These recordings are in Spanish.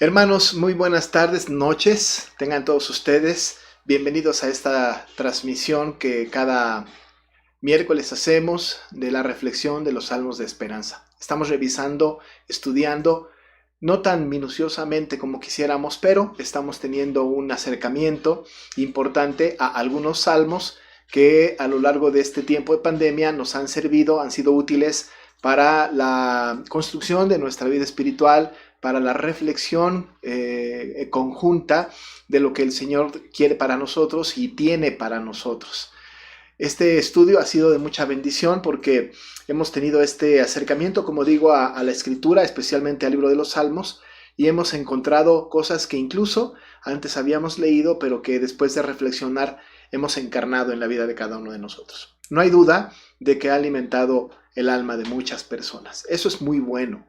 Hermanos, muy buenas tardes, noches, tengan todos ustedes. Bienvenidos a esta transmisión que cada miércoles hacemos de la reflexión de los Salmos de Esperanza. Estamos revisando, estudiando, no tan minuciosamente como quisiéramos, pero estamos teniendo un acercamiento importante a algunos salmos que a lo largo de este tiempo de pandemia nos han servido, han sido útiles para la construcción de nuestra vida espiritual, para la reflexión conjunta de lo que el Señor quiere para nosotros y tiene para nosotros. Este estudio ha sido de mucha bendición porque hemos tenido este acercamiento, como digo, a la Escritura, especialmente al libro de los Salmos, y hemos encontrado cosas que incluso antes habíamos leído, pero que después de reflexionar hemos encarnado en la vida de cada uno de nosotros. No hay duda de que ha alimentado el alma de muchas personas. Eso es muy bueno.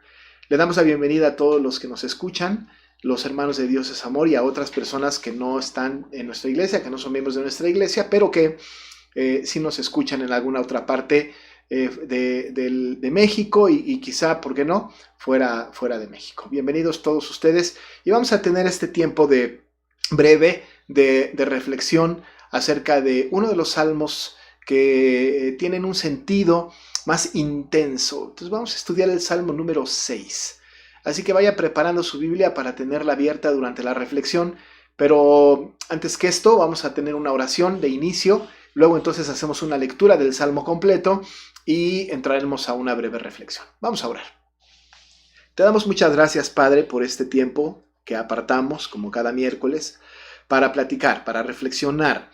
Le damos la bienvenida a todos los que nos escuchan, los hermanos de Dios es Amor, y a otras personas que no están en nuestra iglesia, que no son miembros de nuestra iglesia, pero que sí nos escuchan en alguna otra parte de México y quizá, ¿por qué no?, fuera de México. Bienvenidos todos ustedes y vamos a tener este tiempo breve de reflexión acerca de uno de los salmos que tienen un sentido más intenso. Entonces vamos a estudiar el Salmo número 6. Así que vaya preparando su Biblia para tenerla abierta durante la reflexión. Pero antes que esto, vamos a tener una oración de inicio. Luego entonces hacemos una lectura del Salmo completo y entraremos a una breve reflexión. Vamos a orar. Te damos muchas gracias, Padre, por este tiempo que apartamos, como cada miércoles, para platicar, para reflexionar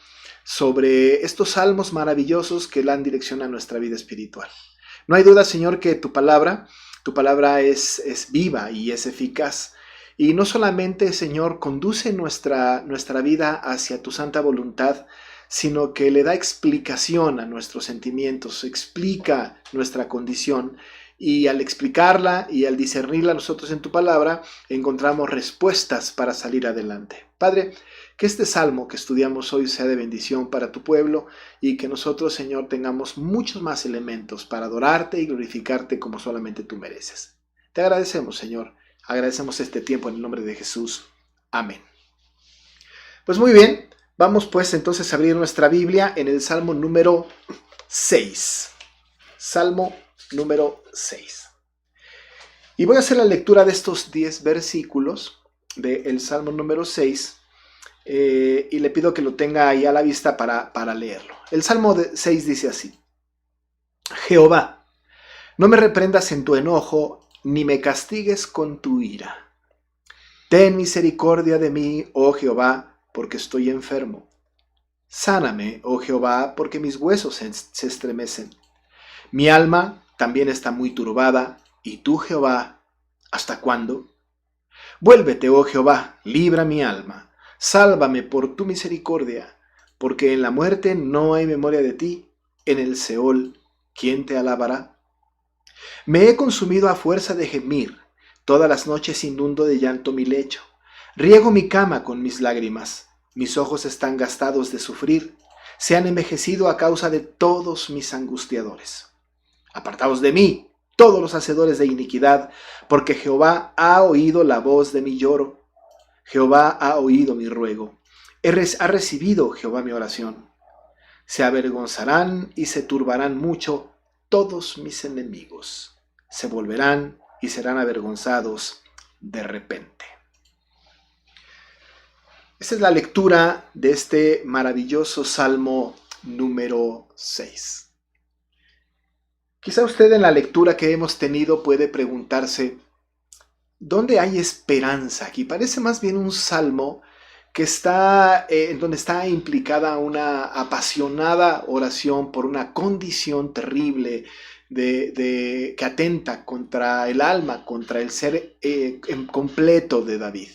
sobre estos salmos maravillosos que dan dirección a nuestra vida espiritual. No hay duda, Señor, que tu palabra es viva y es eficaz. Y no solamente, Señor, conduce nuestra vida hacia tu santa voluntad, sino que le da explicación a nuestros sentimientos, explica nuestra condición. Y al explicarla y al discernirla nosotros en tu palabra, encontramos respuestas para salir adelante. Padre, que este salmo que estudiamos hoy sea de bendición para tu pueblo y que nosotros, Señor, tengamos muchos más elementos para adorarte y glorificarte como solamente tú mereces. Te agradecemos, Señor. Agradecemos este tiempo en el nombre de Jesús. Amén. Pues muy bien, vamos pues entonces a abrir nuestra Biblia en el Salmo número 6. Salmo número 6. Y voy a hacer la lectura de estos 10 versículos del Salmo número 6. Y le pido que lo tenga ahí a la vista para leerlo. El Salmo 6 dice así: Jehová, no me reprendas en tu enojo, ni me castigues con tu ira. Ten misericordia de mí, oh Jehová, porque estoy enfermo. Sáname, oh Jehová, porque mis huesos se estremecen. Mi alma también está muy turbada, y tú, Jehová, ¿hasta cuándo? Vuélvete, oh Jehová, libra mi alma. Sálvame por tu misericordia, porque en la muerte no hay memoria de ti, en el Seol, ¿quién te alabará? Me he consumido a fuerza de gemir, todas las noches inundo de llanto mi lecho, riego mi cama con mis lágrimas, mis ojos están gastados de sufrir, se han envejecido a causa de todos mis angustiadores. Apartaos de mí, todos los hacedores de iniquidad, porque Jehová ha oído la voz de mi lloro. Jehová ha oído mi ruego. Ha recibido Jehová mi oración. Se avergonzarán y se turbarán mucho todos mis enemigos. Se volverán y serán avergonzados de repente. Esta es la lectura de este maravilloso Salmo número 6. Quizá usted en la lectura que hemos tenido puede preguntarse: ¿dónde hay esperanza aquí? Parece más bien un salmo que está en donde está implicada una apasionada oración por una condición terrible que atenta contra el alma, contra el ser completo de David.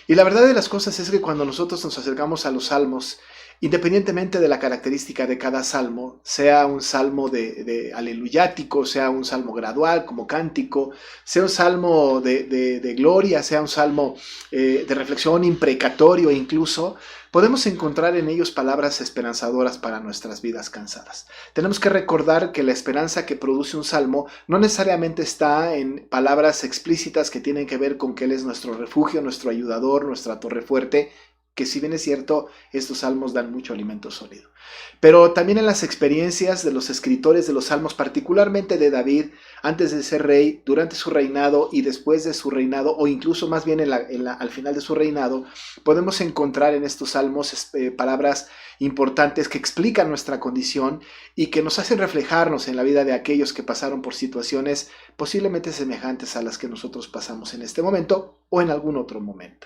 Y la verdad de las cosas es que cuando nosotros nos acercamos a los salmos, Independientemente de la característica de cada salmo, sea un salmo de aleluyático, sea un salmo gradual como cántico, sea un salmo de gloria, sea un salmo de reflexión imprecatorio incluso, podemos encontrar en ellos palabras esperanzadoras para nuestras vidas cansadas. Tenemos que recordar que la esperanza que produce un salmo no necesariamente está en palabras explícitas que tienen que ver con que Él es nuestro refugio, nuestro ayudador, nuestra torre fuerte, que si bien es cierto, estos salmos dan mucho alimento sólido. Pero también en las experiencias de los escritores de los salmos, particularmente de David, antes de ser rey, durante su reinado y después de su reinado, o incluso más bien al final de su reinado, podemos encontrar en estos salmos palabras importantes que explican nuestra condición y que nos hacen reflejarnos en la vida de aquellos que pasaron por situaciones posiblemente semejantes a las que nosotros pasamos en este momento o en algún otro momento.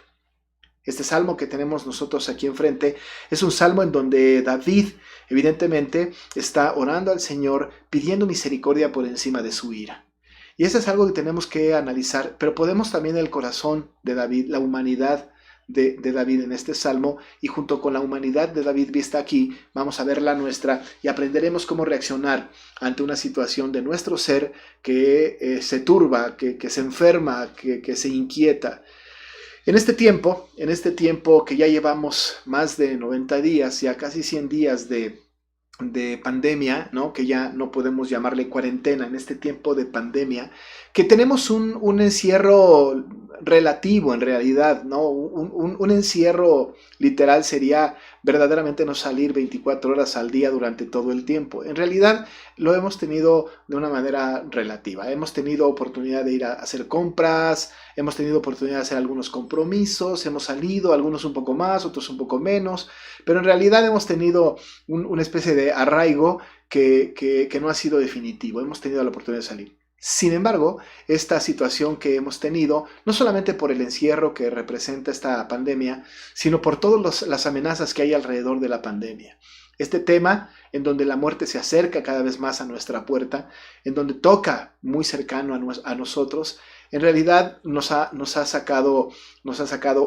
Este salmo que tenemos nosotros aquí enfrente es un salmo en donde David evidentemente está orando al Señor pidiendo misericordia por encima de su ira. Y eso es algo que tenemos que analizar, pero podemos también el corazón de David, la humanidad de David en este salmo, y junto con la humanidad de David vista aquí, vamos a ver la nuestra y aprenderemos cómo reaccionar ante una situación de nuestro ser que se turba, que se enferma, que se inquieta. En este tiempo que ya llevamos más de 90 días, ya casi 100 días de pandemia, ¿no? Que ya no podemos llamarle cuarentena, en este tiempo de pandemia, que tenemos un encierro relativo en realidad, ¿no? Un encierro literal sería verdaderamente no salir 24 horas al día durante todo el tiempo. En realidad lo hemos tenido de una manera relativa. Hemos tenido oportunidad de ir a hacer compras, hemos tenido oportunidad de hacer algunos compromisos, hemos salido, algunos un poco más, otros un poco menos, pero en realidad hemos tenido una especie de arraigo que no ha sido definitivo. Hemos tenido la oportunidad de salir. Sin embargo, esta situación que hemos tenido, no solamente por el encierro que representa esta pandemia, sino por todas las amenazas que hay alrededor de la pandemia. Este tema en donde la muerte se acerca cada vez más a nuestra puerta, en donde toca muy cercano a nosotros, en realidad nos ha sacado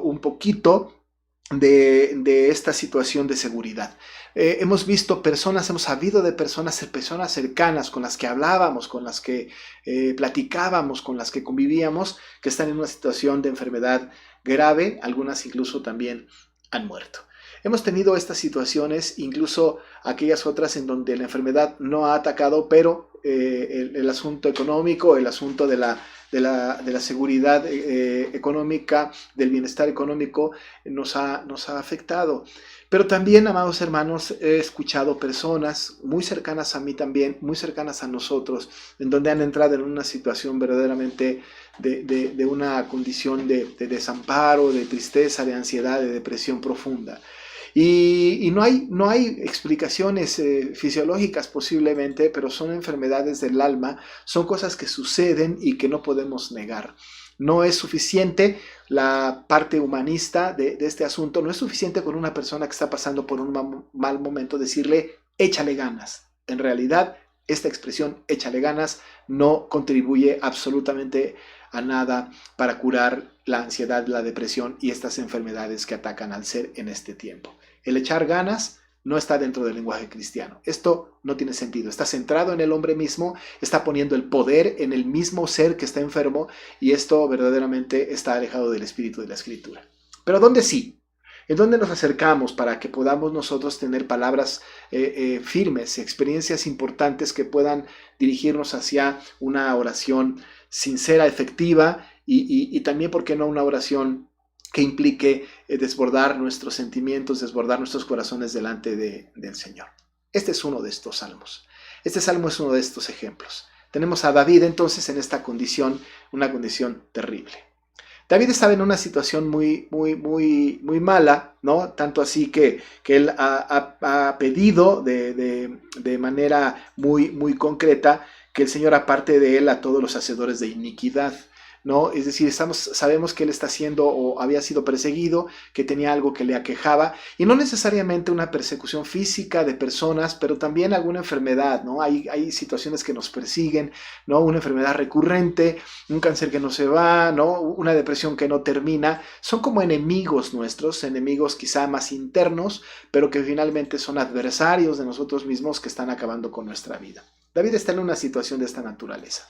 un poquito de esta situación de seguridad. Hemos visto personas, hemos sabido de personas cercanas con las que hablábamos, con las que platicábamos, con las que convivíamos, que están en una situación de enfermedad grave, algunas incluso también han muerto. Hemos tenido estas situaciones, incluso aquellas otras en donde la enfermedad no ha atacado, pero el asunto económico, el asunto de la seguridad económica, del bienestar económico, nos ha afectado. Pero también, amados hermanos, he escuchado personas muy cercanas a mí también, muy cercanas a nosotros, en donde han entrado en una situación verdaderamente de una condición de desamparo, de tristeza, de ansiedad, de depresión profunda. Y no hay explicaciones fisiológicas posiblemente, pero son enfermedades del alma, son cosas que suceden y que no podemos negar. No es suficiente la parte humanista de este asunto, no es suficiente con una persona que está pasando por un mal momento decirle, échale ganas. En realidad, esta expresión, échale ganas, no contribuye absolutamente a nada para curar la ansiedad, la depresión y estas enfermedades que atacan al ser en este tiempo. El echar ganas no está dentro del lenguaje cristiano. Esto no tiene sentido. Está centrado en el hombre mismo, está poniendo el poder en el mismo ser que está enfermo, y esto verdaderamente está alejado del espíritu de la Escritura. Pero ¿dónde sí? ¿En dónde nos acercamos para que podamos nosotros tener palabras firmes, experiencias importantes que puedan dirigirnos hacia una oración sincera, efectiva y también, ¿por qué no, una oración que implique desbordar nuestros sentimientos, desbordar nuestros corazones delante del Señor? Este es uno de estos salmos. Este salmo es uno de estos ejemplos. Tenemos a David entonces en esta condición, una condición terrible. David estaba en una situación muy mala, ¿no? Tanto así que él ha pedido de manera muy concreta que el Señor aparte de él a todos los hacedores de iniquidad. ¿no? Es decir, sabemos que él está siendo o había sido perseguido, que tenía algo que le aquejaba, y no necesariamente una persecución física de personas, pero también alguna enfermedad, ¿no? Hay situaciones que nos persiguen, ¿no? Una enfermedad recurrente, un cáncer que no se va, ¿no? Una depresión que no termina. Son como enemigos nuestros, enemigos quizá más internos, pero que finalmente son adversarios de nosotros mismos que están acabando con nuestra vida. David está en una situación de esta naturaleza.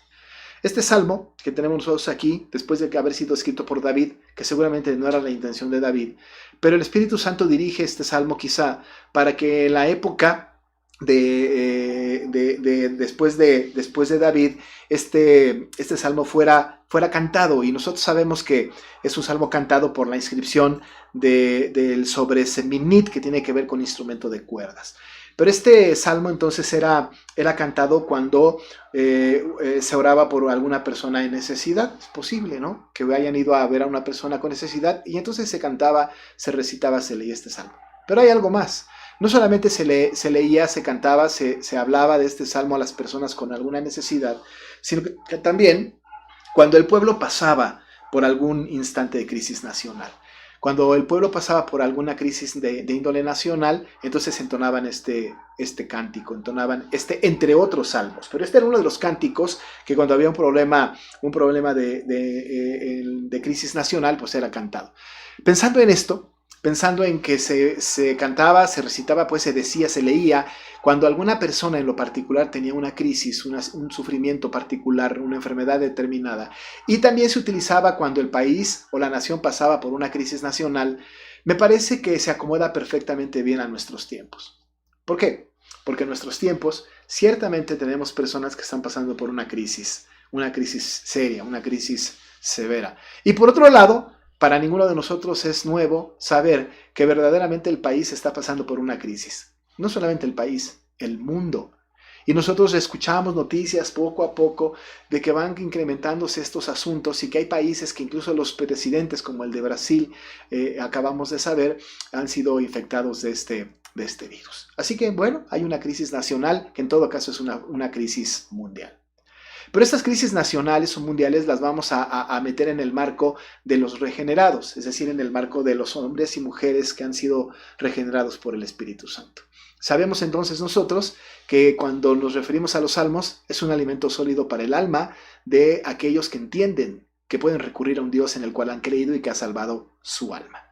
Este salmo que tenemos nosotros aquí, después de haber sido escrito por David, que seguramente no era la intención de David, pero el Espíritu Santo dirige este salmo quizá para que en la época después de David, este salmo fuera cantado, y nosotros sabemos que es un salmo cantado por la inscripción del sobre seminit, que tiene que ver con instrumento de cuerdas. Pero este salmo entonces era cantado cuando se oraba por alguna persona en necesidad. Es posible, ¿no? Que hayan ido a ver a una persona con necesidad y entonces se cantaba, se recitaba, se leía este salmo. Pero hay algo más. No solamente se leía, se cantaba, se hablaba de este salmo a las personas con alguna necesidad, sino que también cuando el pueblo pasaba por algún instante de crisis nacional. Cuando el pueblo pasaba por alguna crisis de índole nacional, entonces entonaban este cántico, entonaban entre otros salmos. Pero este era uno de los cánticos que cuando había un problema de crisis nacional, pues era cantado. Pensando en esto, pensando en que se cantaba, se recitaba, pues se decía, se leía, cuando alguna persona en lo particular tenía una crisis, un sufrimiento particular, una enfermedad determinada, y también se utilizaba cuando el país o la nación pasaba por una crisis nacional, me parece que se acomoda perfectamente bien a nuestros tiempos. ¿Por qué? Porque en nuestros tiempos ciertamente tenemos personas que están pasando por una crisis seria, una crisis severa. Y por otro lado, para ninguno de nosotros es nuevo saber que verdaderamente el país está pasando por una crisis. No solamente el país, el mundo. Y nosotros escuchamos noticias poco a poco de que van incrementándose estos asuntos y que hay países que incluso los presidentes, como el de Brasil, acabamos de saber, han sido infectados de este virus. Así que, bueno, hay una crisis nacional que en todo caso es una crisis mundial. Pero estas crisis nacionales o mundiales las vamos a meter en el marco de los regenerados, es decir, en el marco de los hombres y mujeres que han sido regenerados por el Espíritu Santo. Sabemos entonces nosotros que cuando nos referimos a los salmos es un alimento sólido para el alma de aquellos que entienden que pueden recurrir a un Dios en el cual han creído y que ha salvado su alma.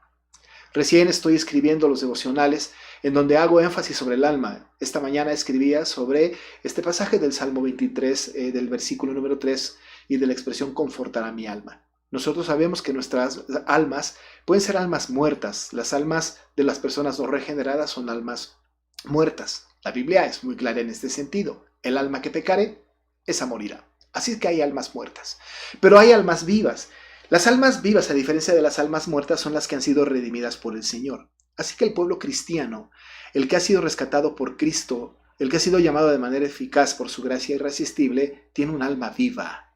Recién estoy escribiendo los devocionales en donde hago énfasis sobre el alma. Esta mañana escribía sobre este pasaje del Salmo 23, del versículo número 3, y de la expresión confortará mi alma. Nosotros sabemos que nuestras almas pueden ser almas muertas. Las almas de las personas no regeneradas son almas muertas. La Biblia es muy clara en este sentido. El alma que pecare, esa morirá. Así que hay almas muertas. Pero hay almas vivas. Las almas vivas, a diferencia de las almas muertas, son las que han sido redimidas por el Señor. Así que el pueblo cristiano, el que ha sido rescatado por Cristo, el que ha sido llamado de manera eficaz por su gracia irresistible, tiene un alma viva,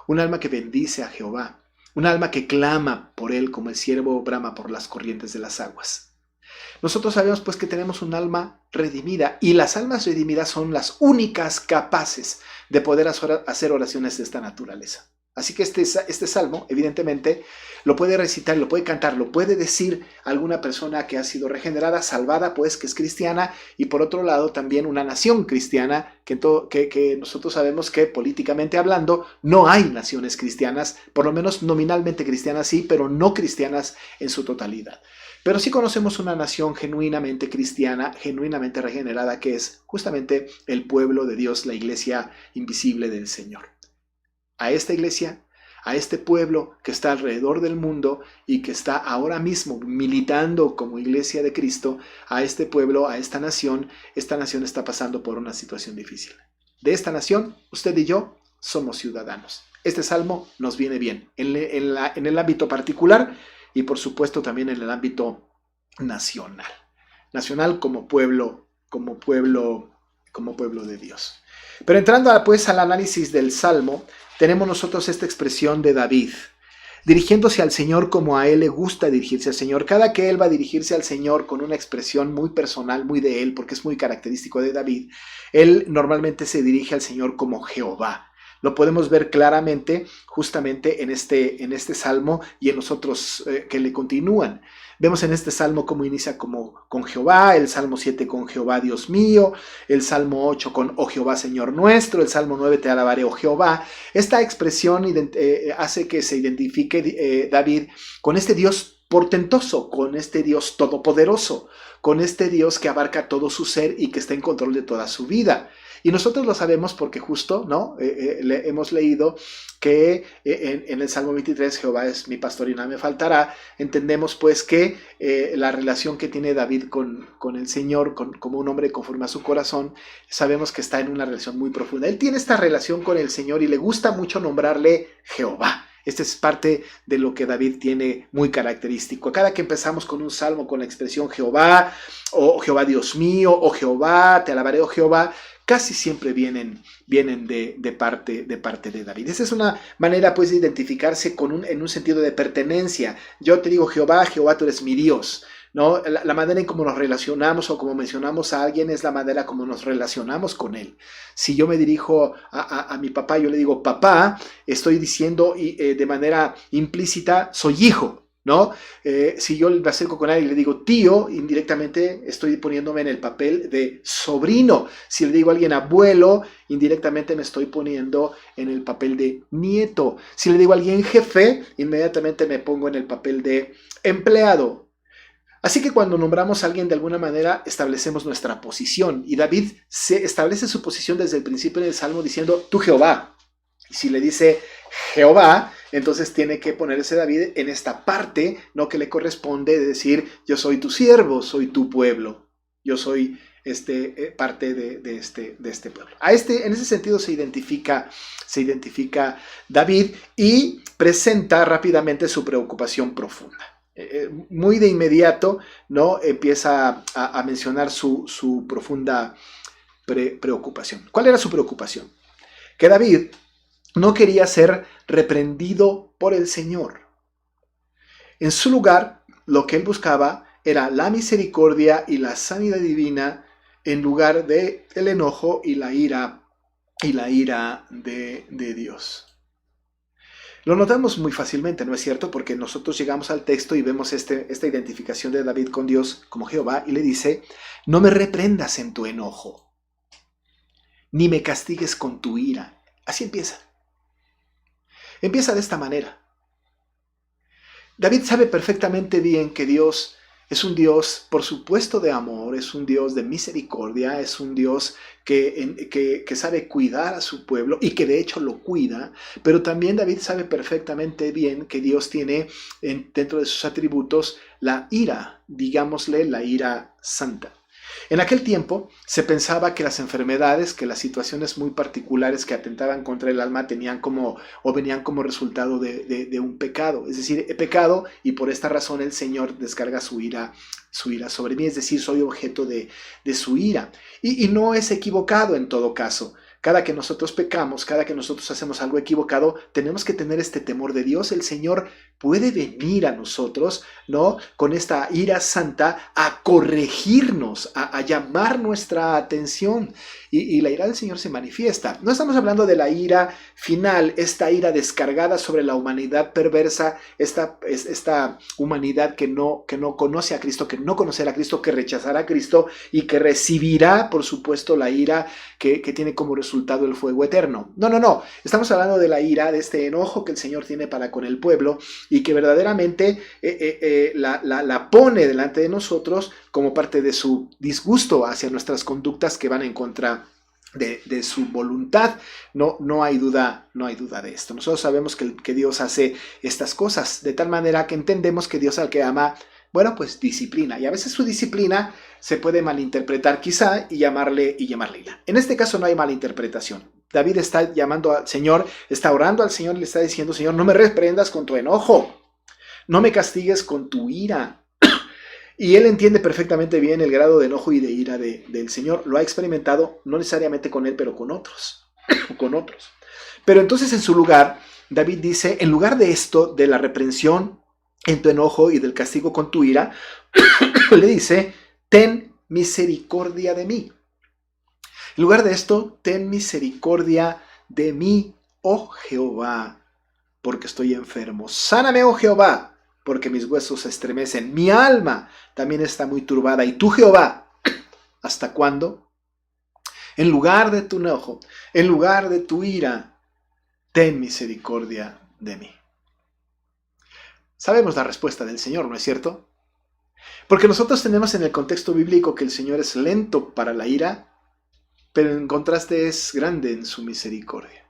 un alma que bendice a Jehová, un alma que clama por él como el ciervo brama por las corrientes de las aguas. Nosotros sabemos pues que tenemos un alma redimida, y las almas redimidas son las únicas capaces de poder hacer oraciones de esta naturaleza. Así que este salmo, evidentemente, lo puede recitar, lo puede cantar, lo puede decir alguna persona que ha sido regenerada, salvada, pues que es cristiana, y por otro lado también una nación cristiana, que nosotros sabemos que políticamente hablando no hay naciones cristianas, por lo menos nominalmente cristianas sí, pero no cristianas en su totalidad. Pero sí conocemos una nación genuinamente cristiana, genuinamente regenerada, que es justamente el pueblo de Dios, la iglesia invisible del Señor. A esta iglesia, a este pueblo que está alrededor del mundo y que está ahora mismo militando como iglesia de Cristo, a este pueblo, a esta nación está pasando por una situación difícil. De esta nación, usted y yo somos ciudadanos. Este salmo nos viene bien en el ámbito particular y por supuesto también en el ámbito nacional. Nacional como pueblo de Dios. Pero entrando pues al análisis del salmo, tenemos nosotros esta expresión de David, dirigiéndose al Señor como a él le gusta dirigirse al Señor. Cada que él va a dirigirse al Señor con una expresión muy personal, muy de él, porque es muy característico de David, él normalmente se dirige al Señor como Jehová. Lo podemos ver claramente justamente en este salmo y en los otros que le continúan. Vemos en este salmo cómo inicia con Jehová, el salmo 7 con Jehová Dios mío, el salmo 8 con oh Jehová Señor nuestro, el salmo 9 te alabaré oh Jehová. Esta expresión hace que se identifique David con este Dios portentoso, con este Dios todopoderoso, con este Dios que abarca todo su ser y que está en control de toda su vida. Y nosotros lo sabemos porque justo, ¿no? Hemos leído que en el Salmo 23, Jehová es mi pastor y nada me faltará. Entendemos pues que la relación que tiene David con el Señor, como un hombre conforme a su corazón, sabemos que está en una relación muy profunda. Él tiene esta relación con el Señor y le gusta mucho nombrarle Jehová. Este es parte de lo que David tiene muy característico. Cada que empezamos con un salmo con la expresión Jehová, o Jehová Dios mío, o Jehová, te alabaré, oh Jehová, casi siempre vienen de parte de David. Esa es una manera pues de identificarse en un sentido de pertenencia. Yo te digo Jehová, Jehová tú eres mi Dios. ¿No? La manera en cómo nos relacionamos o como mencionamos a alguien es la manera como nos relacionamos con él. Si yo me dirijo a mi papá, yo le digo papá, estoy diciendo de manera implícita soy hijo. ¿No? Si yo me acerco con alguien y le digo tío, indirectamente estoy poniéndome en el papel de sobrino. Si le digo a alguien abuelo, indirectamente me estoy poniendo en el papel de nieto. Si le digo a alguien jefe, inmediatamente me pongo en el papel de empleado. Así que cuando nombramos a alguien de alguna manera establecemos nuestra posición y David se establece su posición desde el principio del Salmo diciendo tú Jehová. Y si le dice Jehová, entonces tiene que ponerse David en esta parte, no que le corresponde de decir yo soy tu siervo, soy tu pueblo, yo soy parte de este pueblo. En ese sentido se identifica David y presenta rápidamente su preocupación profunda. Muy de inmediato, ¿no? Empieza a mencionar su profunda preocupación. ¿Cuál era su preocupación? Que David no quería ser reprendido por el Señor. En su lugar, lo que él buscaba era la misericordia y la sanidad divina en lugar de el enojo y la ira de Dios. Lo notamos muy fácilmente, ¿no es cierto? Porque nosotros llegamos al texto y vemos esta identificación de David con Dios como Jehová y le dice, no me reprendas en tu enojo, ni me castigues con tu ira. Así empieza. Empieza de esta manera. David sabe perfectamente bien que Dios es un Dios, por supuesto, de amor, es un Dios de misericordia, es un Dios que sabe cuidar a su pueblo y que de hecho lo cuida, pero también David sabe perfectamente bien que Dios tiene dentro de sus atributos la ira, digámosle la ira santa. En aquel tiempo se pensaba que las enfermedades, que las situaciones muy particulares que atentaban contra el alma venían como resultado de un pecado. Es decir, he pecado y por esta razón el Señor descarga su ira sobre mí. Es decir, soy objeto de su ira. Y no es equivocado en todo caso. Cada que nosotros pecamos, cada que nosotros hacemos algo equivocado, tenemos que tener este temor de Dios. El Señor puede venir a nosotros, ¿no? Con esta ira santa a corregirnos, a llamar nuestra atención. Y la ira del Señor se manifiesta. No estamos hablando de la ira final, esta ira descargada sobre la humanidad perversa, esta humanidad que no conoce a Cristo, que no conocerá a Cristo, que rechazará a Cristo y que recibirá, por supuesto, la ira que tiene como resultado el fuego eterno. No. Estamos hablando de la ira, de este enojo que el Señor tiene para con el pueblo y que verdaderamente la pone delante de nosotros como parte de su disgusto hacia nuestras conductas que van en contra de su voluntad. No hay duda de esto. Nosotros sabemos que Dios hace estas cosas de tal manera que entendemos que Dios al que ama, bueno, pues disciplina. Y a veces su disciplina se puede malinterpretar quizá y llamarle ira. En este caso no hay malinterpretación. David está llamando al Señor, está orando al Señor y le está diciendo, Señor, no me reprendas con tu enojo, no me castigues con tu ira. Y él entiende perfectamente bien el grado de enojo y de ira del Señor. Lo ha experimentado, no necesariamente con él, pero con otros. Pero entonces en su lugar, David dice, en lugar de esto, de la reprensión en tu enojo y del castigo con tu ira, le dice, ten misericordia de mí. En lugar de esto, ten misericordia de mí, oh Jehová, porque estoy enfermo. Sáname, oh Jehová, porque mis huesos se estremecen. Mi alma también está muy turbada. Y tú, Jehová, ¿hasta cuándo? En lugar de tu enojo, en lugar de tu ira, ten misericordia de mí. Sabemos la respuesta del Señor, ¿no es cierto? Porque nosotros tenemos en el contexto bíblico que el Señor es lento para la ira, pero en contraste es grande en su misericordia.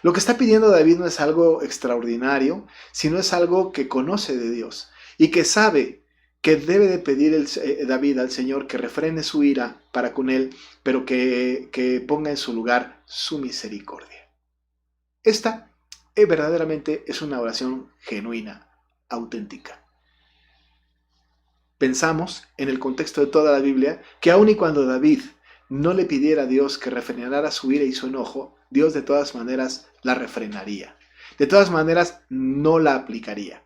Lo que está pidiendo David no es algo extraordinario, sino es algo que conoce de Dios y que sabe que debe de pedir David al Señor que refrene su ira para con él, pero que ponga en su lugar su misericordia. Esta verdaderamente es una oración genuina, auténtica. Pensamos, en el contexto de toda la Biblia, que aun y cuando David no le pidiera a Dios que refrenara su ira y su enojo, Dios de todas maneras la refrenaría. De todas maneras no la aplicaría.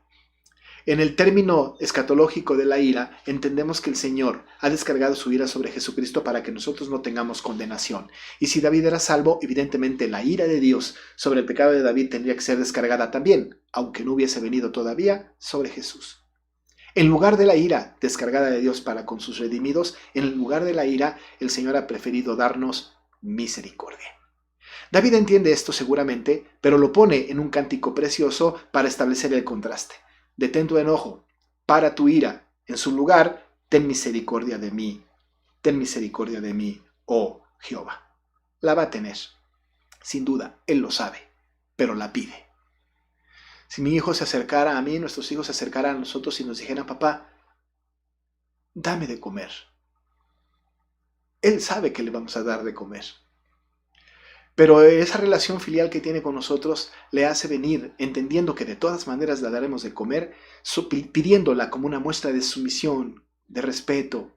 En el término escatológico de la ira, entendemos que el Señor ha descargado su ira sobre Jesucristo para que nosotros no tengamos condenación. Y si David era salvo, evidentemente la ira de Dios sobre el pecado de David tendría que ser descargada también, aunque no hubiese venido todavía sobre Jesús. En lugar de la ira descargada de Dios para con sus redimidos, en lugar de la ira, el Señor ha preferido darnos misericordia. David entiende esto seguramente, pero lo pone en un cántico precioso para establecer el contraste. Detén tu enojo, para tu ira, en su lugar, ten misericordia de mí, oh Jehová. La va a tener, sin duda, él lo sabe, pero la pide. Si mi hijo se acercara a mí, nuestros hijos se acercaran a nosotros y nos dijeran, papá, dame de comer. Él sabe que le vamos a dar de comer. Pero esa relación filial que tiene con nosotros le hace venir entendiendo que de todas maneras la daremos de comer, pidiéndola como una muestra de sumisión, de respeto.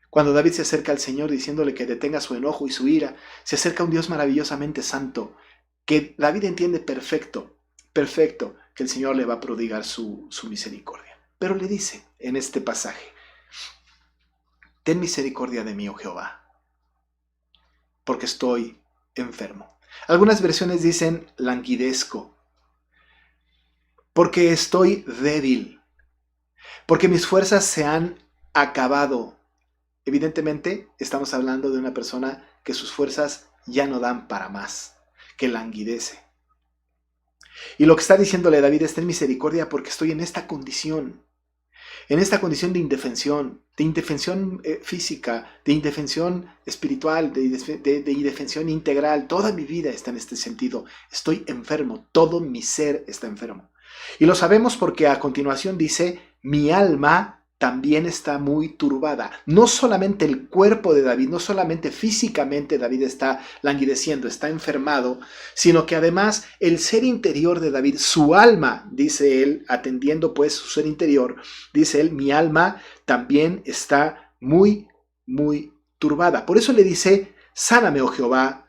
Cuando David se acerca al Señor diciéndole que detenga su enojo y su ira, se acerca un Dios maravillosamente santo, que David entiende perfecto, que el Señor le va a prodigar su misericordia. Pero le dice en este pasaje, ten misericordia de mí, oh Jehová, porque estoy enfermo. Algunas versiones dicen languidezco, porque estoy débil, porque mis fuerzas se han acabado. Evidentemente estamos hablando de una persona que sus fuerzas ya no dan para más, que languidece. Y lo que está diciéndole David es ten misericordia porque estoy en esta condición de indefensión física, de indefensión espiritual, de indefensión integral. Toda mi vida está en este sentido. Estoy enfermo, todo mi ser está enfermo. Y lo sabemos porque a continuación dice, mi alma también está muy turbada. No solamente el cuerpo de David, no solamente físicamente David está languideciendo, está enfermado, sino que además el ser interior de David, su alma, dice él, atendiendo pues su ser interior, dice él, mi alma también está muy, muy turbada. Por eso le dice, sáname, oh Jehová,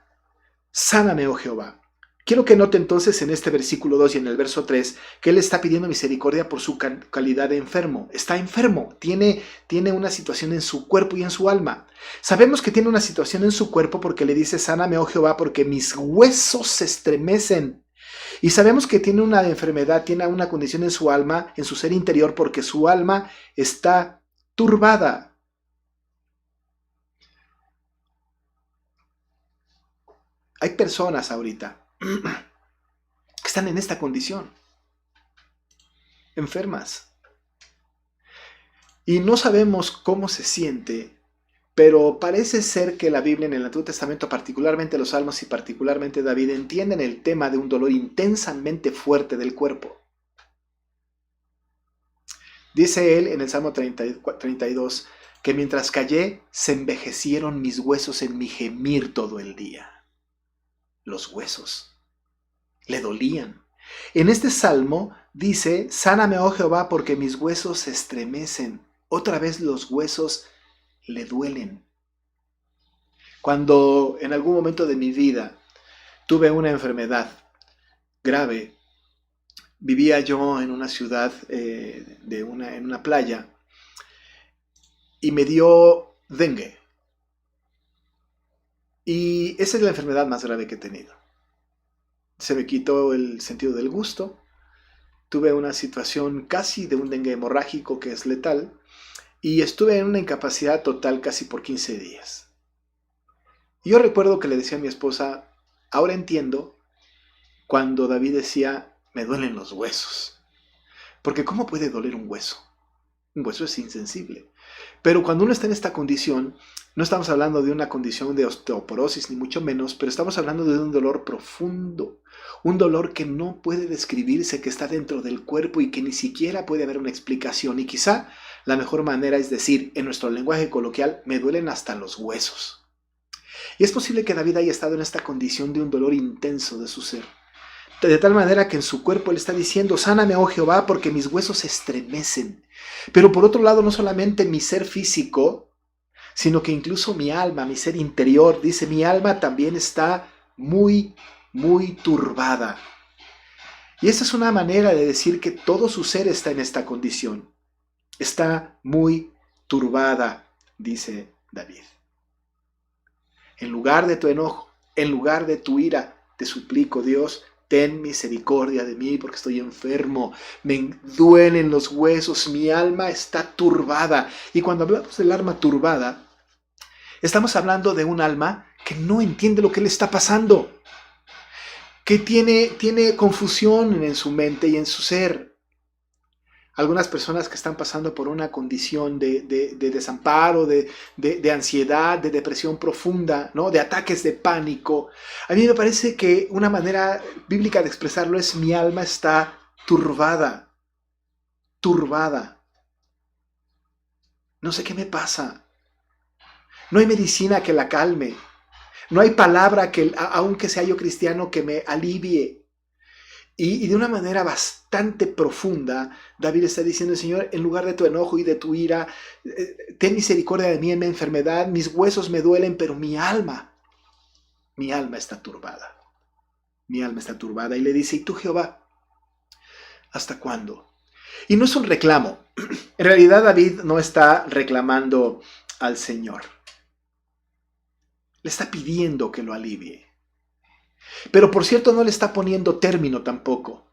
sáname, oh Jehová. Quiero que note entonces en este versículo 2 y en el verso 3 que él está pidiendo misericordia por su calidad de enfermo. Está enfermo, tiene una situación en su cuerpo y en su alma. Sabemos que tiene una situación en su cuerpo porque le dice, sáname, oh Jehová, porque mis huesos se estremecen. Y sabemos que tiene una enfermedad, tiene una condición en su alma, en su ser interior, porque su alma está turbada. Hay personas ahorita que están en esta condición, enfermas. Y no sabemos cómo se siente, pero parece ser que la Biblia en el Antiguo Testamento, particularmente los Salmos y particularmente David, entienden el tema de un dolor intensamente fuerte del cuerpo. Dice él en el Salmo 32 que mientras callé, se envejecieron mis huesos en mi gemir todo el día. Los huesos le dolían. En este salmo dice, sáname, oh Jehová, porque mis huesos se estremecen. Otra vez los huesos le duelen. Cuando en algún momento de mi vida tuve una enfermedad grave, vivía yo en una ciudad, en una playa, y me dio dengue. Y esa es la enfermedad más grave que he tenido. se me quitó el sentido del gusto, tuve una situación casi de un dengue hemorrágico que es letal y estuve en una incapacidad total casi por 15 días. Y yo recuerdo que le decía a mi esposa, ahora entiendo cuando David decía, me duelen los huesos. Porque ¿cómo puede doler un hueso? Un hueso es insensible. Pero cuando uno está en esta condición, no estamos hablando de una condición de osteoporosis, ni mucho menos, pero estamos hablando de un dolor profundo, un dolor que no puede describirse, que está dentro del cuerpo y que ni siquiera puede haber una explicación. Y quizá la mejor manera es decir, en nuestro lenguaje coloquial, me duelen hasta los huesos. Y es posible que David haya estado en esta condición de un dolor intenso de su ser. De tal manera que en su cuerpo él está diciendo, sáname, oh Jehová, porque mis huesos se estremecen. Pero por otro lado, no solamente mi ser físico, sino que incluso mi alma, mi ser interior, dice, mi alma también está muy, muy turbada. Y esa es una manera de decir que todo su ser está en esta condición. Está muy turbada, dice David. En lugar de tu enojo, en lugar de tu ira, te suplico, Dios, ten misericordia de mí porque estoy enfermo, me duelen los huesos, mi alma está turbada. Y cuando hablamos del alma turbada, estamos hablando de un alma que no entiende lo que le está pasando, que tiene confusión en su mente y en su ser. Algunas personas que están pasando por una condición de desamparo, de ansiedad, de depresión profunda, ¿no? De ataques de pánico. A mí me parece que una manera bíblica de expresarlo es mi alma está turbada, turbada. No sé qué me pasa. No hay medicina que la calme. No hay palabra que, aunque sea yo cristiano, que me alivie. Y de una manera bastante profunda, David está diciendo, Señor, en lugar de tu enojo y de tu ira, ten misericordia de mí en mi enfermedad, mis huesos me duelen, pero mi alma está turbada. Mi alma está turbada. Y le dice, ¿y tú, Jehová, hasta cuándo? Y no es un reclamo. En realidad David no está reclamando al Señor. Le está pidiendo que lo alivie. Pero por cierto, no le está poniendo término tampoco.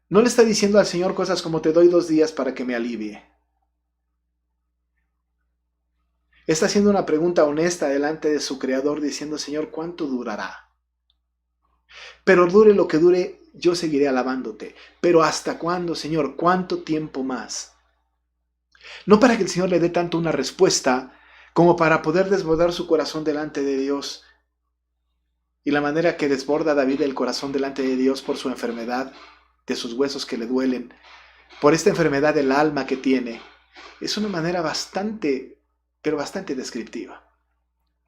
No le está diciendo al Señor cosas como te doy 2 días para que me alivie. Está haciendo una pregunta honesta delante de su Creador diciendo, Señor, ¿cuánto durará? Pero dure lo que dure, yo seguiré alabándote. Pero ¿hasta cuándo, Señor? ¿Cuánto tiempo más? No para que el Señor le dé tanto una respuesta como para poder desbordar su corazón delante de Dios. Y la manera que desborda David el corazón delante de Dios por su enfermedad, de sus huesos que le duelen, por esta enfermedad del alma que tiene, es una manera bastante, pero bastante descriptiva.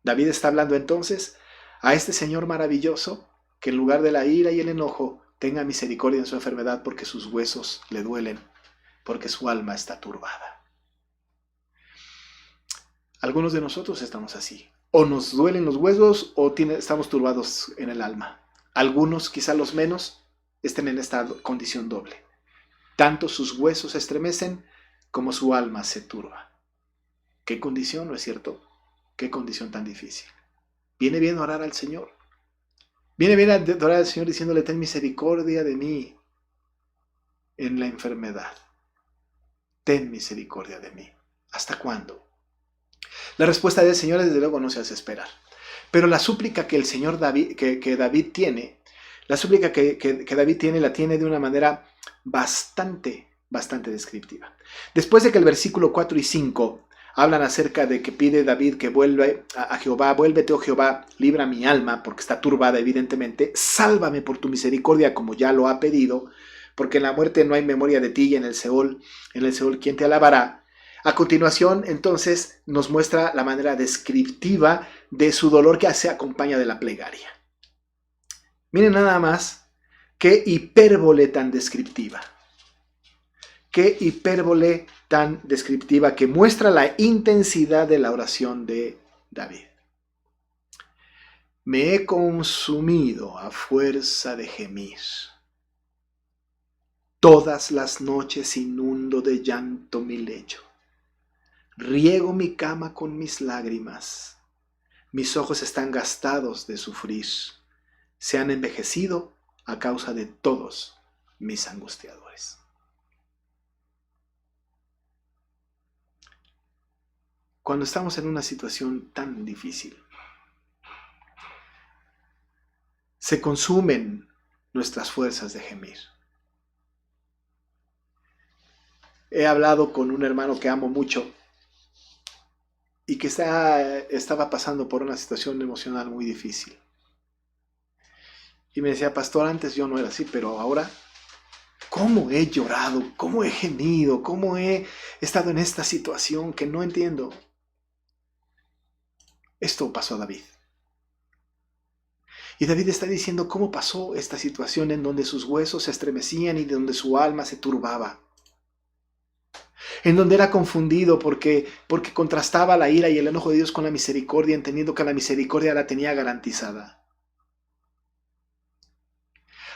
David está hablando entonces a este Señor maravilloso que en lugar de la ira y el enojo tenga misericordia en su enfermedad porque sus huesos le duelen, porque su alma está turbada. Algunos de nosotros estamos así. O nos duelen los huesos o estamos turbados en el alma. Algunos, quizá los menos, estén en esta condición doble. Tanto sus huesos se estremecen como su alma se turba. ¿Qué condición, no es cierto? ¿Qué condición tan difícil? Viene bien orar al Señor. Viene bien orar al Señor diciéndole, ten misericordia de mí en la enfermedad. Ten misericordia de mí. ¿Hasta cuándo? La respuesta del Señor, desde luego, no se hace esperar. Pero la súplica que el Señor David, que David tiene, la súplica que David tiene, la tiene de una manera bastante descriptiva. Después de que el versículo 4 y 5 hablan acerca de que pide David que vuelva a Jehová, vuélvete, oh Jehová, libra mi alma, porque está turbada evidentemente, sálvame por tu misericordia como ya lo ha pedido, porque en la muerte no hay memoria de ti y en el Seol, ¿quién te alabará? A continuación, entonces, nos muestra la manera descriptiva de su dolor que se acompaña de la plegaria. Miren nada más qué hipérbole tan descriptiva. Qué hipérbole tan descriptiva que muestra la intensidad de la oración de David. Me he consumido a fuerza de gemir. Todas las noches inundo de llanto mi lecho. Riego mi cama con mis lágrimas. Mis ojos están gastados de sufrir. Se han envejecido a causa de todos mis angustiadores. Cuando estamos en una situación tan difícil, se consumen nuestras fuerzas de gemir. He hablado con un hermano que amo mucho y que estaba pasando por una situación emocional muy difícil. Y me decía, pastor, antes yo no era así, pero ahora, ¿cómo he llorado? ¿Cómo he gemido? ¿Cómo he estado en esta situación que no entiendo? Esto pasó a David. Y David está diciendo cómo pasó esta situación en donde sus huesos se estremecían y donde su alma se turbaba. En donde era confundido porque contrastaba la ira y el enojo de Dios con la misericordia, entendiendo que la misericordia la tenía garantizada.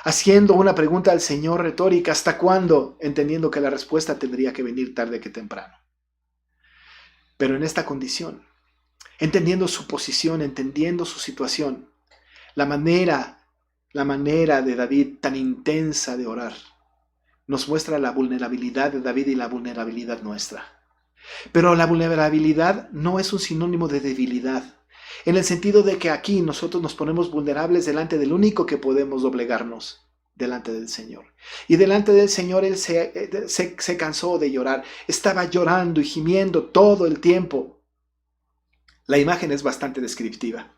Haciendo una pregunta al Señor retórica, ¿hasta cuándo? Entendiendo que la respuesta tendría que venir tarde que temprano. Pero en esta condición, entendiendo su posición, entendiendo su situación, la manera de David tan intensa de orar, nos muestra la vulnerabilidad de David y la vulnerabilidad nuestra. Pero la vulnerabilidad no es un sinónimo de debilidad, en el sentido de que aquí nosotros nos ponemos vulnerables delante del único que podemos doblegarnos, delante del Señor. Y delante del Señor Él se cansó de llorar, estaba llorando y gimiendo todo el tiempo. La imagen es bastante descriptiva.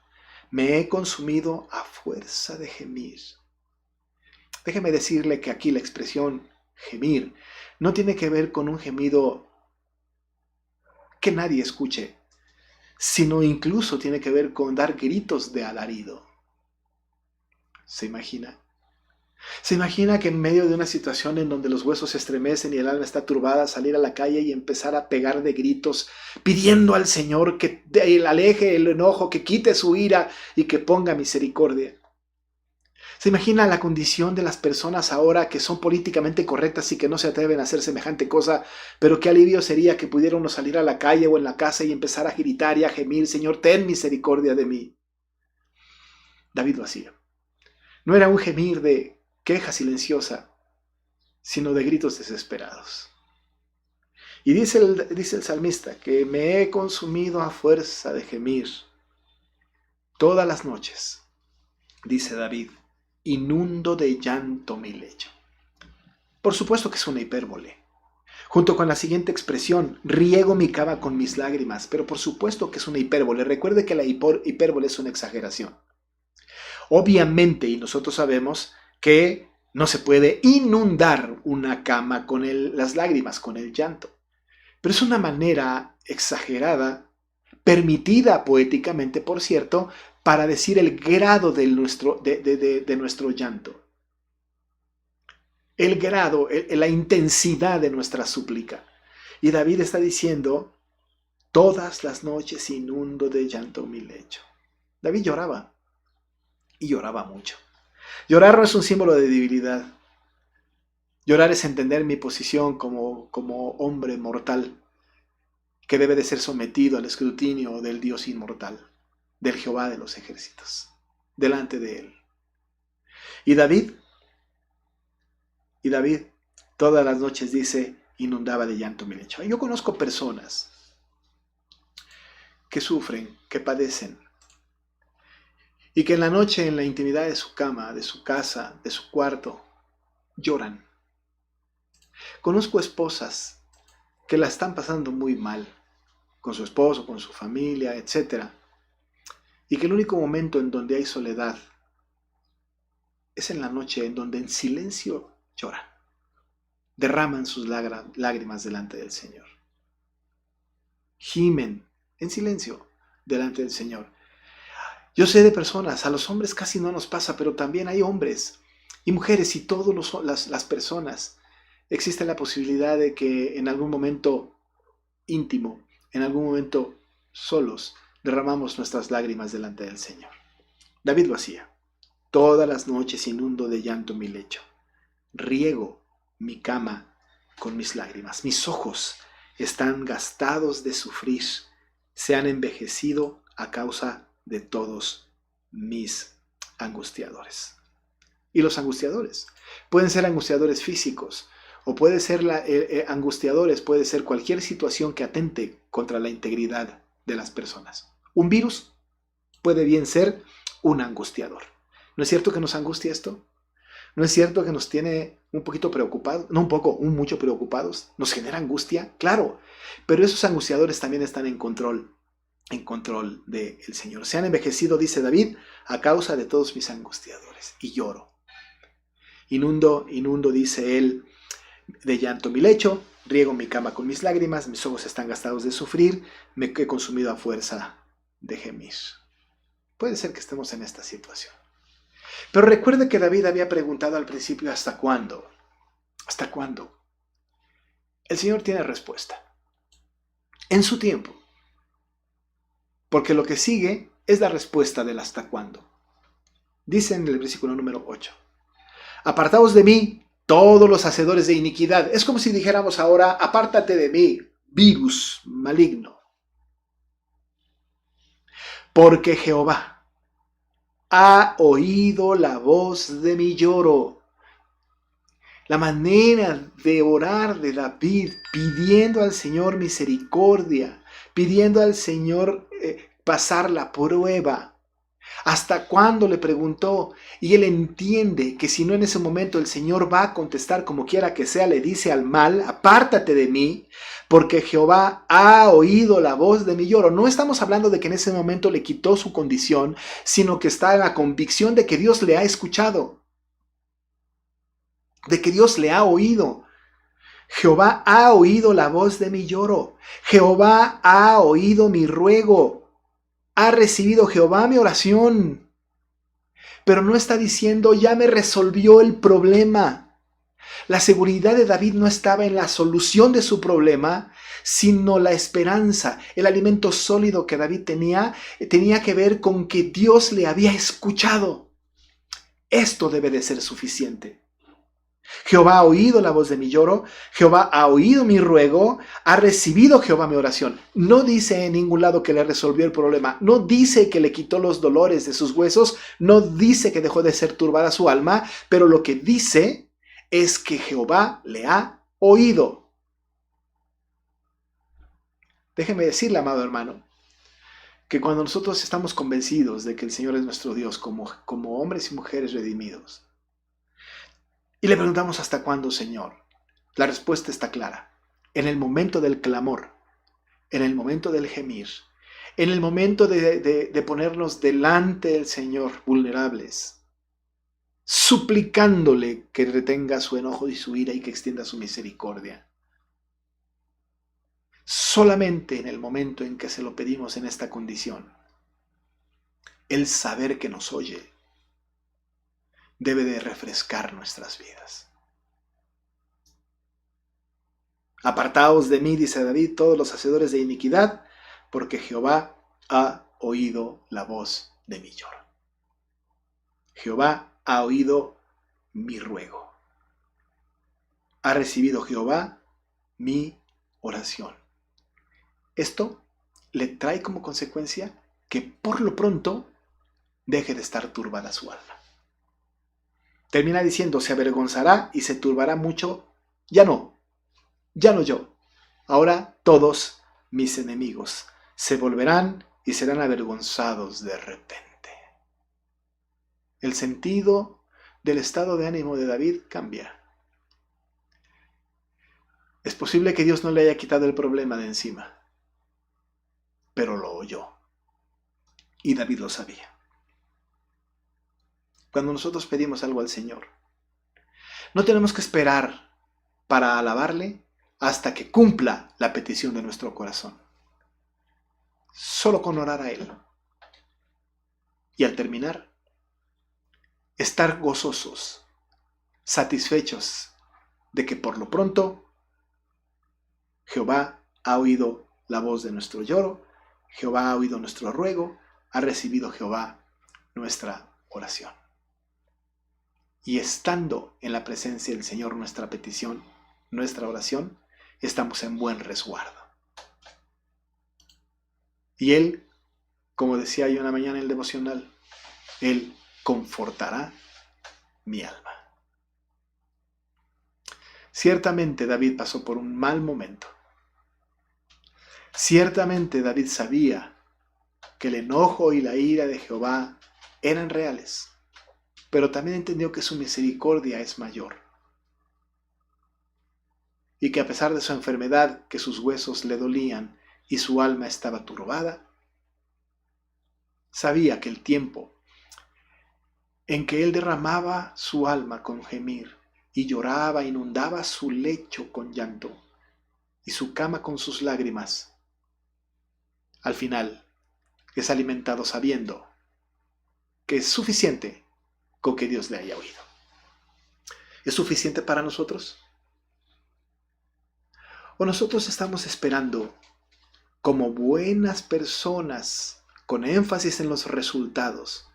Me he consumido a fuerza de gemir. Déjeme decirle que aquí la expresión gemir no tiene que ver con un gemido que nadie escuche, sino incluso tiene que ver con dar gritos de alarido. ¿Se imagina? ¿Se imagina que en medio de una situación en donde los huesos se estremecen y el alma está turbada, salir a la calle y empezar a pegar de gritos, pidiendo al Señor que aleje el enojo, que quite su ira y que ponga misericordia? ¿Se imagina la condición de las personas ahora que son políticamente correctas y que no se atreven a hacer semejante cosa, pero qué alivio sería que pudiéramos salir a la calle o en la casa y empezar a gritar y a gemir, Señor, ten misericordia de mí? David lo hacía. No era un gemir de queja silenciosa, sino de gritos desesperados. Y dice el salmista que me he consumido a fuerza de gemir todas las noches, dice David, inundo de llanto mi lecho. Por supuesto que es una hipérbole. Junto con la siguiente expresión, riego mi cama con mis lágrimas, pero por supuesto que es una hipérbole. Recuerde que la hipérbole es una exageración. Obviamente, y nosotros sabemos que no se puede inundar una cama con las lágrimas, con el llanto. Pero es una manera exagerada, permitida poéticamente, por cierto, para decir el grado de nuestro llanto. El grado, la intensidad de nuestra súplica. Y David está diciendo, todas las noches inundo de llanto mi lecho. David lloraba, y lloraba mucho. Llorar no es un símbolo de debilidad. Llorar es entender mi posición como hombre mortal, que debe de ser sometido al escrutinio del Dios inmortal, del Jehová de los ejércitos, delante de él. Y David, todas las noches dice, inundaba de llanto mi lecho. Yo conozco personas que sufren, que padecen, y que en la noche, en la intimidad de su cama, de su casa, de su cuarto, lloran. Conozco esposas que la están pasando muy mal, con su esposo, con su familia, etc. Y que el único momento en donde hay soledad es en la noche, en donde en silencio lloran, derraman sus lágrimas delante del Señor. Gimen en silencio delante del Señor. Yo sé de personas, a los hombres casi no nos pasa, pero también hay hombres y mujeres y todas las personas. Existe la posibilidad de que en algún momento íntimo, en algún momento solos, derramamos nuestras lágrimas delante del Señor. David lo hacía. Todas las noches inundo de llanto mi lecho. Riego mi cama con mis lágrimas. Mis ojos están gastados de sufrir. Se han envejecido a causa de todos mis angustiadores. y los angustiadores. Pueden ser angustiadores físicos o puede ser angustiadores, puede ser cualquier situación que atente contra la integridad de las personas. Un virus puede bien ser un angustiador. ¿No es cierto que nos angustia esto? ¿No es cierto que nos tiene un poquito preocupados? No un poco, mucho preocupados. ¿Nos genera angustia? Claro, pero esos angustiadores también están en control del Señor. Se han envejecido, dice David, a causa de todos mis angustiadores, y lloro. Inundo, dice él, de llanto mi lecho, riego mi cama con mis lágrimas, mis ojos están gastados de sufrir, me he consumido a fuerza de gemir. Puede ser que estemos en esta situación. Pero recuerde que David había preguntado al principio, ¿hasta cuándo? ¿Hasta cuándo? El Señor tiene respuesta. En su tiempo. Porque lo que sigue es la respuesta del hasta cuándo. Dice en el versículo número 8. Apartaos de mí, todos los hacedores de iniquidad. Es como si dijéramos ahora, apártate de mí, virus maligno. Porque Jehová ha oído la voz de mi lloro. La manera de orar de David, pidiendo al Señor misericordia, pidiendo al Señor pasar la prueba. ¿Hasta cuándo?, le preguntó, y él entiende que si no en ese momento el Señor va a contestar como quiera que sea, le dice al mal, apártate de mí, porque Jehová ha oído la voz de mi lloro. No estamos hablando de que en ese momento le quitó su condición, sino que está en la convicción de que Dios le ha escuchado, de que Dios le ha oído. Jehová ha oído la voz de mi lloro. Jehová ha oído mi ruego. Ha recibido Jehová mi oración. Pero no está diciendo, ya me resolvió el problema. La seguridad de David no estaba en la solución de su problema, sino la esperanza. El alimento sólido que David tenía que ver con que Dios le había escuchado. Esto debe de ser suficiente. Jehová ha oído la voz de mi lloro, Jehová ha oído mi ruego, ha recibido Jehová mi oración. No dice en ningún lado que le resolvió el problema, no dice que le quitó los dolores de sus huesos, no dice que dejó de ser turbada su alma, pero lo que dice es que Jehová le ha oído. Déjeme decirle, amado hermano, que cuando nosotros estamos convencidos de que el Señor es nuestro Dios como hombres y mujeres redimidos, y le preguntamos ¿hasta cuándo, Señor? La respuesta está clara. En el momento del clamor, en el momento del gemir, en el momento de ponernos delante del Señor vulnerables, suplicándole que retenga su enojo y su ira y que extienda su misericordia. Solamente en el momento en que se lo pedimos en esta condición, el saber que nos oye debe de refrescar nuestras vidas. Apartaos de mí, dice David, todos los hacedores de iniquidad, porque Jehová ha oído la voz de mi lloro. Jehová ha oído mi ruego. Ha recibido Jehová mi oración. Esto le trae como consecuencia que por lo pronto deje de estar turbada su alma. Termina diciendo, se avergonzará y se turbará mucho. Ya no yo. Ahora todos mis enemigos se volverán y serán avergonzados de repente. El sentido del estado de ánimo de David cambia. Es posible que Dios no le haya quitado el problema de encima, pero lo oyó. Y David lo sabía. Cuando nosotros pedimos algo al Señor, no tenemos que esperar para alabarle hasta que cumpla la petición de nuestro corazón. Solo con orar a Él. Y al terminar, estar gozosos, satisfechos de que por lo pronto Jehová ha oído la voz de nuestro lloro, Jehová ha oído nuestro ruego, ha recibido Jehová nuestra oración. Y estando en la presencia del Señor nuestra petición, nuestra oración, estamos en buen resguardo. Y Él, como decía yo una mañana en el devocional, Él confortará mi alma. Ciertamente David pasó por un mal momento. Ciertamente David sabía que el enojo y la ira de Jehová eran reales, pero también entendió que su misericordia es mayor y que a pesar de su enfermedad, que sus huesos le dolían y su alma estaba turbada, sabía que el tiempo en que él derramaba su alma con gemir y lloraba, inundaba su lecho con llanto y su cama con sus lágrimas, al final es alimentado sabiendo que es suficiente con que Dios le haya oído. ¿Es suficiente para nosotros? ¿O nosotros estamos esperando, como buenas personas, con énfasis en los resultados,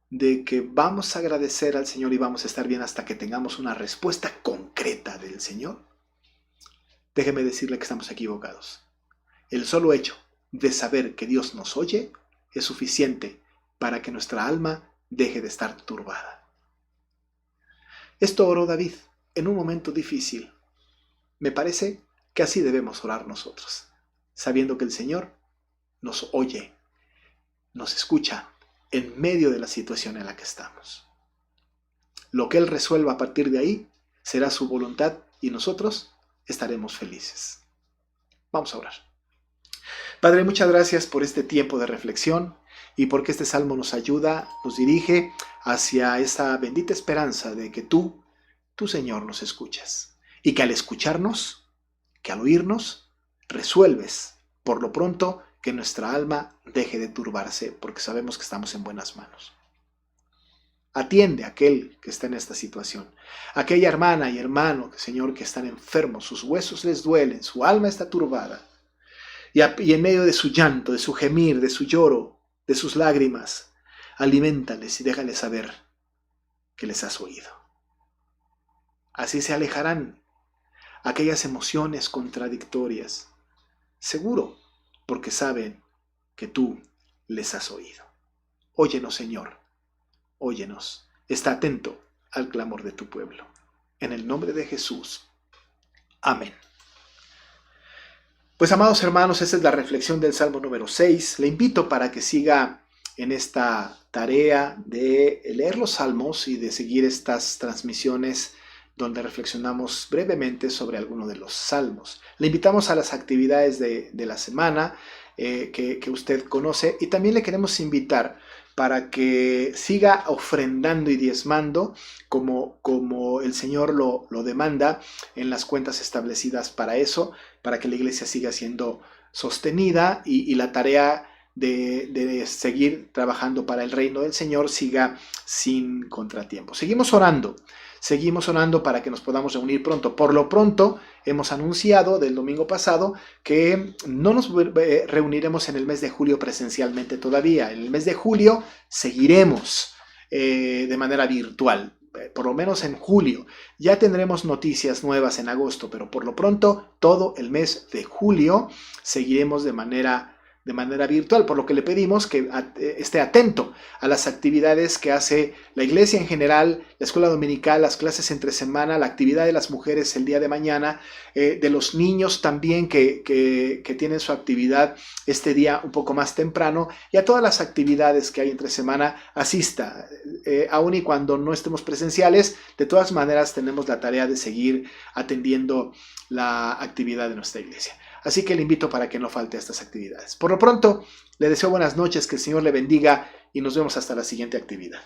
de que vamos a agradecer al Señor y vamos a estar bien hasta que tengamos una respuesta concreta del Señor? Déjeme decirle que estamos equivocados. El solo hecho de saber que Dios nos oye es suficiente para que nuestra alma deje de estar turbada. Esto oró David en un momento difícil. Me parece que así debemos orar nosotros, sabiendo que el Señor nos oye, nos escucha en medio de la situación en la que estamos. Lo que Él resuelva a partir de ahí será su voluntad y nosotros estaremos felices. Vamos a orar. Padre, muchas gracias por este tiempo de reflexión y porque este salmo nos ayuda, nos dirige hacia esa bendita esperanza de que tú, Señor, nos escuchas y que al escucharnos, que al oírnos, resuelves por lo pronto que nuestra alma deje de turbarse porque sabemos que estamos en buenas manos. Atiende a aquel que está en esta situación, aquella hermana y hermano, Señor, que están enfermos, sus huesos les duelen, su alma está turbada. Y en medio de su llanto, de su gemir, de su lloro, de sus lágrimas, aliméntales y déjales saber que les has oído. Así se alejarán aquellas emociones contradictorias, seguro, porque saben que tú les has oído. Óyenos, Señor, óyenos. Está atento al clamor de tu pueblo. En el nombre de Jesús. Amén. Pues, amados hermanos, esta es la reflexión del Salmo número 6. Le invito para que siga en esta tarea de leer los salmos y de seguir estas transmisiones donde reflexionamos brevemente sobre alguno de los salmos. Le invitamos a las actividades de la semana que usted conoce y también le queremos invitar para que siga ofrendando y diezmando como el Señor lo demanda en las cuentas establecidas para eso, para que la iglesia siga siendo sostenida y la tarea de seguir trabajando para el reino del Señor siga sin contratiempo. Seguimos orando para que nos podamos reunir pronto. Por lo pronto, hemos anunciado del domingo pasado que no nos reuniremos en el mes de julio presencialmente todavía. En el mes de julio seguiremos de manera virtual, por lo menos en julio. Ya tendremos noticias nuevas en agosto, pero por lo pronto todo el mes de julio seguiremos de manera virtual, por lo que le pedimos que esté atento a las actividades que hace la iglesia en general, la escuela dominical, las clases entre semana, la actividad de las mujeres el día de mañana, de los niños también que tienen su actividad este día un poco más temprano, y a todas las actividades que hay entre semana asista. Aun y cuando no estemos presenciales, de todas maneras tenemos la tarea de seguir atendiendo la actividad de nuestra iglesia. Así que le invito para que no falte a estas actividades. Por lo pronto, le deseo buenas noches, que el Señor le bendiga y nos vemos hasta la siguiente actividad.